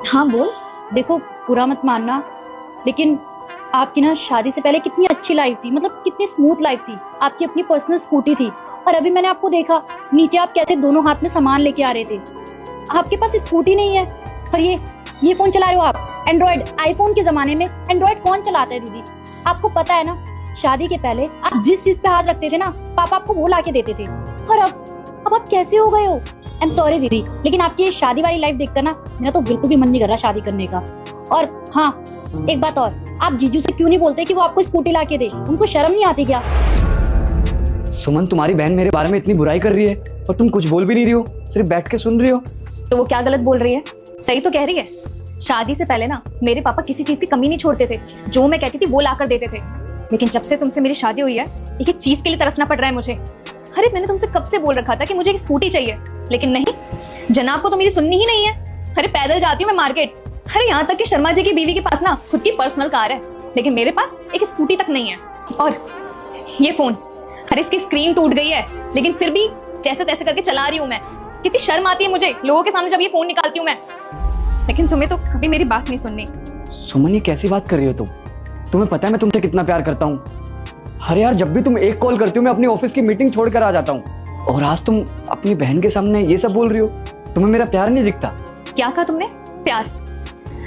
हाँ बोल। देखो, बुरा मत मानना, लेकिन आपकी ना शादी से पहले कितनी अच्छी लाइफ थी, मतलब कितनी स्मूथ लाइफ थी। आपकी अपनी पर्सनल स्कूटी थी, और अभी मैंने आपको देखा नीचे आप कैसे दोनों हाथ में सामान लेके आ रहे थे। आपके पास स्कूटी नहीं है, और ये फोन चला रहे हो आप। एंड्रॉइड, आईफोन के जमाने में एंड्रॉइड कौन चलाता है दीदी? आपको पता है ना, शादी के पहले आप जिस चीज पे हाथ रखते थे ना, पापा आपको वो ला के देते थे। और अब आप कैसे हो गए हो? आई एम सॉरी दीदी, लेकिन आपकी ये शादी वाली लाइफ देखकर ना मेरा तो बिल्कुल भी मन नहीं कर रहा शादी करने का। और हाँ, एक बात और, आप जीजू से क्यों नहीं बोलते कि वो आपको स्कूटी ला के दे? उनको शर्म नहीं आती क्या? सुमन, तुम्हारी बहन मेरे बारे में इतनी बुराई कर रही है और तुम कुछ बोल भी नहीं रही हो, सिर्फ बैठ के सुन रही हो। तो वो क्या गलत बोल रही है? सही तो कह रही है। शादी से पहले ना मेरे पापा किसी चीज की कमी नहीं छोड़ते थे, जो मैं कहती थी वो ला कर देते थे। लेकिन जब से तुमसे मेरी शादी हुई है, एक एक चीज के लिए तरसना पड़ रहा है मुझे। अरे मैंने तुमसे कब से बोल रखा था कि मुझे एक स्कूटी चाहिए, लेकिन नहीं, जनाब को तो मेरी सुननी ही नहीं है। अरे पैदल जाती हूँ मैं मार्केट, अरे यहाँ तक कि शर्मा जी की बीवी के पास ना खुद की पर्सनल कार है, लेकिन मेरे पास एक स्कूटी तक नहीं है। और ये फोन, अरे इसकी स्क्रीन टूट गई है, लेकिन फिर भी जैसे तैसे करके चला रही हूँ मैं। कितनी शर्म आती है मुझे लोगों के सामने जब ये फोन निकालती हूँ मैं। लेकिन तुम्हें तो कभी मेरी बात नहीं सुननी। सुमन, ये कैसी बात कर रही हो तुम? तुम्हें पता है मैं तुमसे कितना प्यार करता हूँ। अरे यार, जब भी तुम एक कॉल करती हो मैं अपनी ऑफिस की मीटिंग छोड़कर आ जाता हूँ, और आज तुम अपनी बहन के सामने ये सब बोल रही हो? तुम्हें मेरा प्यार नहीं दिखता? क्या कहा तुमने? प्यार?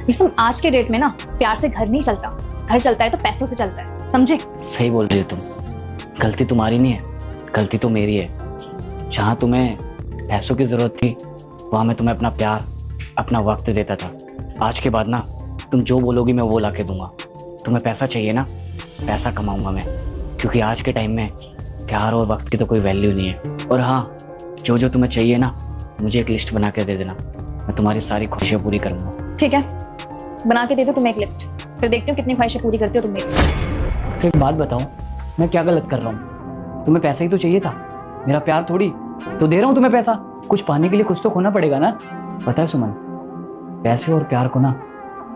विषम, आज के डेट में ना प्यार से घर नहीं चलता, घर चलता है तो पैसों से चलता है, समझे? सही बोल रही हो तुम। गलती तुम्हारी नहीं है, गलती तो मेरी है। जहाँ तुम्हें पैसों की जरूरत थी, वहाँ मैं तुम्हें अपना प्यार, अपना वक्त देता था। आज के बाद ना तुम जो बोलोगी मैं वो ला के दूंगा। तुम्हें पैसा चाहिए ना, पैसा कमाऊंगा मैं, क्योंकि आज के टाइम में प्यार और वक्त की तो कोई वैल्यू नहीं है। और हाँ, जो जो तुम्हें चाहिए ना, मुझे एक लिस्ट बना के दे देना, मैं तुम्हारी सारी ख्वाहिशें पूरी करूंगा। ठीक है, बना के दे दो तुम्हें एक लिस्ट, फिर देखती हूँ कितनी ख्वाहिशें पूरी करती हो तुम मेरी। तो एक बात बताओ, मैं क्या गलत कर रहा हूँ? तुम्हें पैसा ही तो चाहिए था, मेरा प्यार थोड़ी। तो दे रहा हूँ तुम्हें पैसा, कुछ पाने के लिए कुछ तो खोना पड़ेगा ना। पता है सुमन, पैसे और प्यार को ना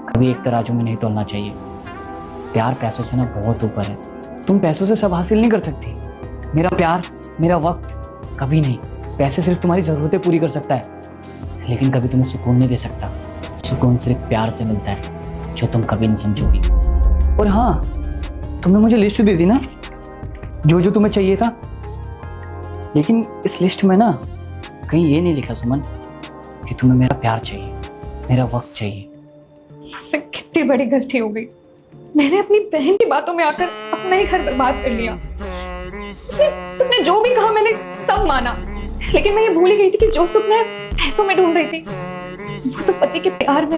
कभी एक तराजू में नहीं तोलना चाहिए। प्यार पैसों से ना बहुत ऊपर है। तुम पैसों से सब हासिल नहीं कर सकती। मेरा प्यार, मेरा वक्त कभी नहीं। पैसे सिर्फ तुम्हारी ज़रूरतें पूरी कर सकता है, लेकिन कभी तुम्हें सुकून नहीं दे सकता। सुकून सिर्फ प्यार से मिलता है, जो तुम कभी नहीं समझोगी। और हाँ, तुमने मुझे लिस्ट दी थी ना, जो जो तुम्हें चाहिए था, लेकिन इस लिस्ट में ना कहीं ये नहीं लिखा सुमन कि तुम्हें मेरा प्यार चाहिए, मेरा वक्त चाहिए। मुझसे कितनी बड़ी गलती हो गई। मैंने अपनी बहन की बातों में आकर अपना ही घर बर्बाद कर लिया। उसने जो भी कहा मैंने सब माना, लेकिन मैं ये भूल ही गई थी कि जो सुख मैं पैसों में ढूंढ रही थी, वो तो पति के प्यार में